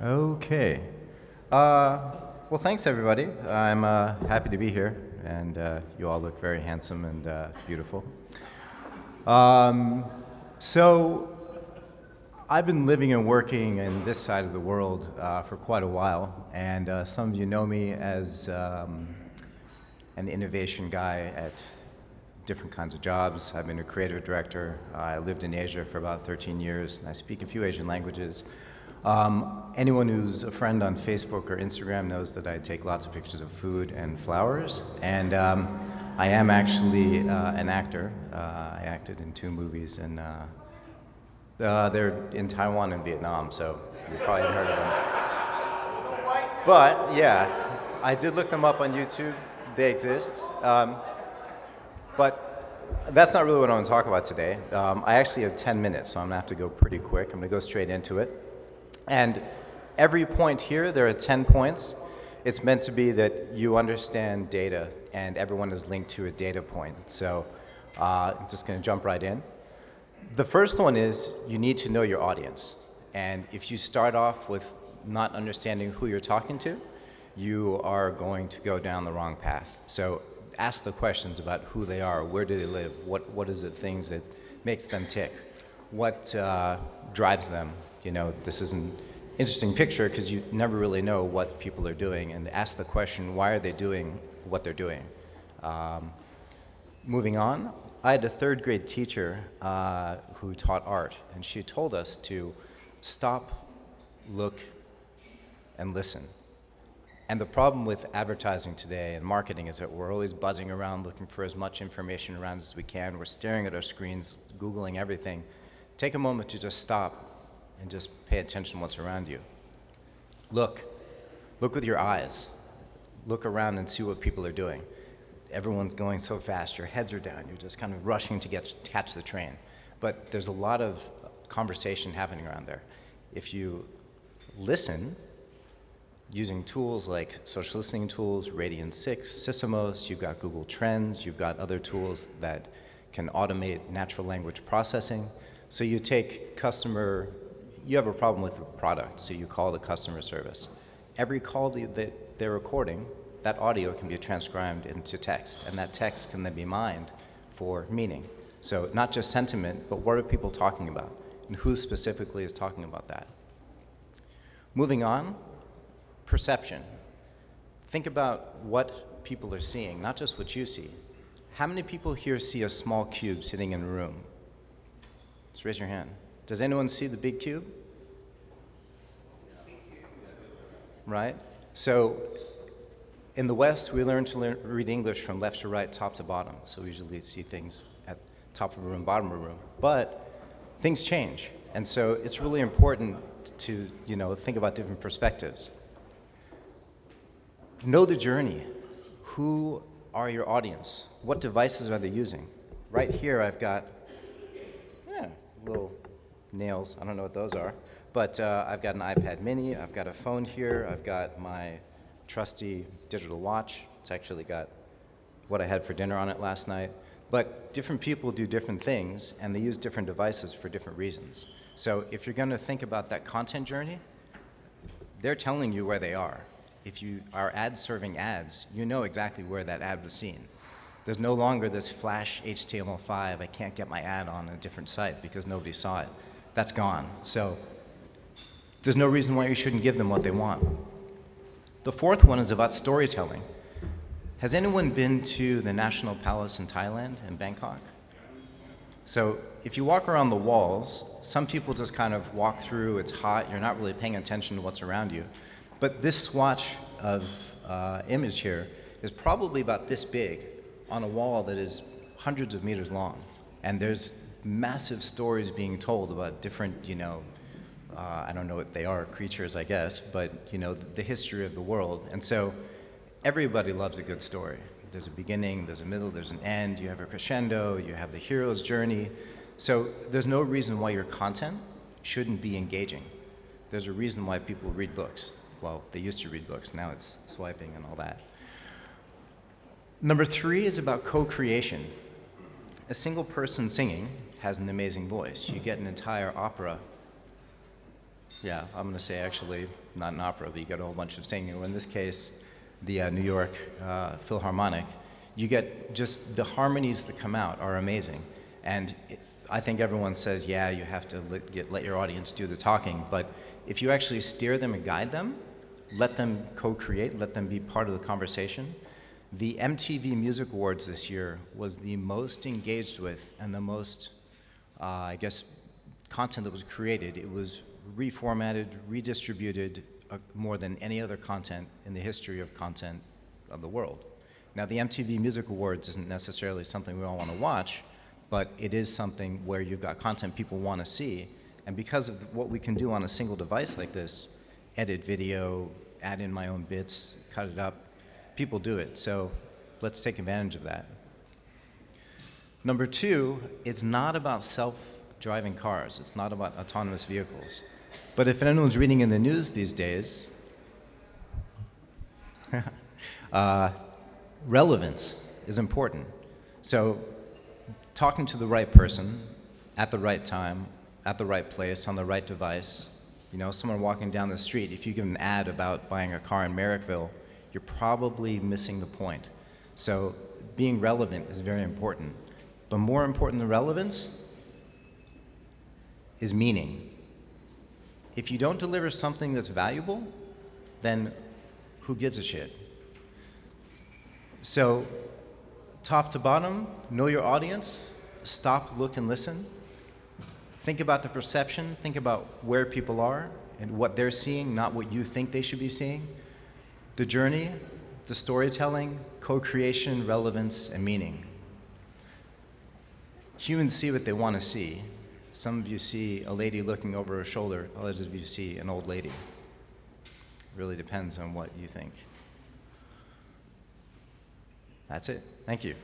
Okay. Well, thanks everybody. I'm happy to be here, and you all look very handsome and beautiful. So I've been living and working in this side of the world for quite a while, and some of you know me as an innovation guy at different kinds of jobs. I've been a creative director. I lived in Asia for about 13 years, and I speak a few Asian languages. Anyone who's a friend on Facebook or Instagram knows that I take lots of pictures of food and flowers, and I am actually an actor. I acted in 2 movies, and they're in Taiwan and Vietnam, so you probably haven't heard of them. But yeah, I did look them up on YouTube. They exist. But that's not really what I want to talk about today. I actually have 10 minutes, so I'm going to have to go pretty quick. I'm going to go straight into it. And every point here, there are 10 points. It's meant to be that you understand data, and everyone is linked to a data point. So I'm just going to jump right in. The first one is you need to know your audience. And if you start off with not understanding who you're talking to, you are going to go down the wrong path. So ask the questions about who they are, where do they live, what is the things that makes them tick, what drives them. You know, this is an interesting picture because you never really know what people are doing, and ask the question, why are they doing what they're doing? Moving on, I had a 3rd grade teacher who taught art, and she told us to stop, look, and listen. And the problem with advertising today and marketing is that we're always buzzing around looking for as much information around as we can. We're staring at our screens, Googling everything. Take a moment to just stop and just pay attention to what's around you. Look with your eyes. Look around and see what people are doing. Everyone's going so fast, your heads are down, you're just kind of rushing to catch the train. But there's a lot of conversation happening around there. If you listen, using tools like social listening tools, Radian 6, Sysomos, you've got Google Trends, you've got other tools that can automate natural language processing. So you take you have a problem with the product, so you call the customer service. Every call that they're recording, that audio can be transcribed into text, and that text can then be mined for meaning. So not just sentiment, but what are people talking about, and who specifically is talking about that. Moving on, perception. Think about what people are seeing, not just what you see. How many people here see a small cube sitting in a room? Just raise your hand. Does anyone see the big cube? Right? So in the West, we learn to read English from left to right, top to bottom. So we usually see things at top of a room, bottom of a room. But things change. And so it's really important to, think about different perspectives. Know the journey. Who are your audience? What devices are they using? Right here, I've got little nails. I don't know what those are. But I've got an iPad mini. I've got a phone here. I've got my trusty digital watch. It's actually got what I had for dinner on it last night. But different people do different things, and they use different devices for different reasons. So if you're going to think about that content journey, they're telling you where they are. If you are ad-serving ads, you know exactly where that ad was seen. There's no longer this flash HTML5, I can't get my ad on a different site because nobody saw it. That's gone. So there's no reason why you shouldn't give them what they want. The 4th one is about storytelling. Has anyone been to the National Palace in Thailand, in Bangkok? So if you walk around the walls, some people just kind of walk through, it's hot, you're not really paying attention to what's around you. But this swatch of image here is probably about this big on a wall that is hundreds of meters long. And there's massive stories being told about different, I don't know what they are, creatures, I guess, but, the history of the world. And so everybody loves a good story. There's a beginning, there's a middle, there's an end, you have a crescendo, you have the hero's journey. So there's no reason why your content shouldn't be engaging. There's a reason why people read books. Well, they used to read books, now it's swiping and all that. Number 3 is about co-creation. A single person singing has an amazing voice. You get an entire opera. Yeah, I'm going to say actually not an opera, but you get a whole bunch of singing. Or in this case, the New York Philharmonic, you get just the harmonies that come out are amazing. And I think everyone says, yeah, you have to let your audience do the talking, but if you actually steer them and guide them, let them co-create, let them be part of the conversation. The MTV Music Awards this year was the most engaged with and the most, I guess, content that was created. It was reformatted, redistributed more than any other content in the history of content of the world. Now, the MTV Music Awards isn't necessarily something we all want to watch, but it is something where you've got content people want to see. And because of what we can do on a single device like this, edit video, add in my own bits, cut it up, people do it. So let's take advantage of that. Number two, it's not about self-driving cars. It's not about autonomous vehicles. But if anyone's reading in the news these days, relevance is important. So talking to the right person at the right time, at the right place, on the right device. You know, someone walking down the street, if you give an ad about buying a car in Merrickville, you're probably missing the point. So being relevant is very important. But more important than relevance is meaning. If you don't deliver something that's valuable, then who gives a shit? So top to bottom, know your audience, stop, look, and listen. Think about the perception, think about where people are and what they're seeing, not what you think they should be seeing. The journey, the storytelling, co-creation, relevance, and meaning. Humans see what they want to see. Some of you see a lady looking over her shoulder, others of you see an old lady. It really depends on what you think. That's it. Thank you.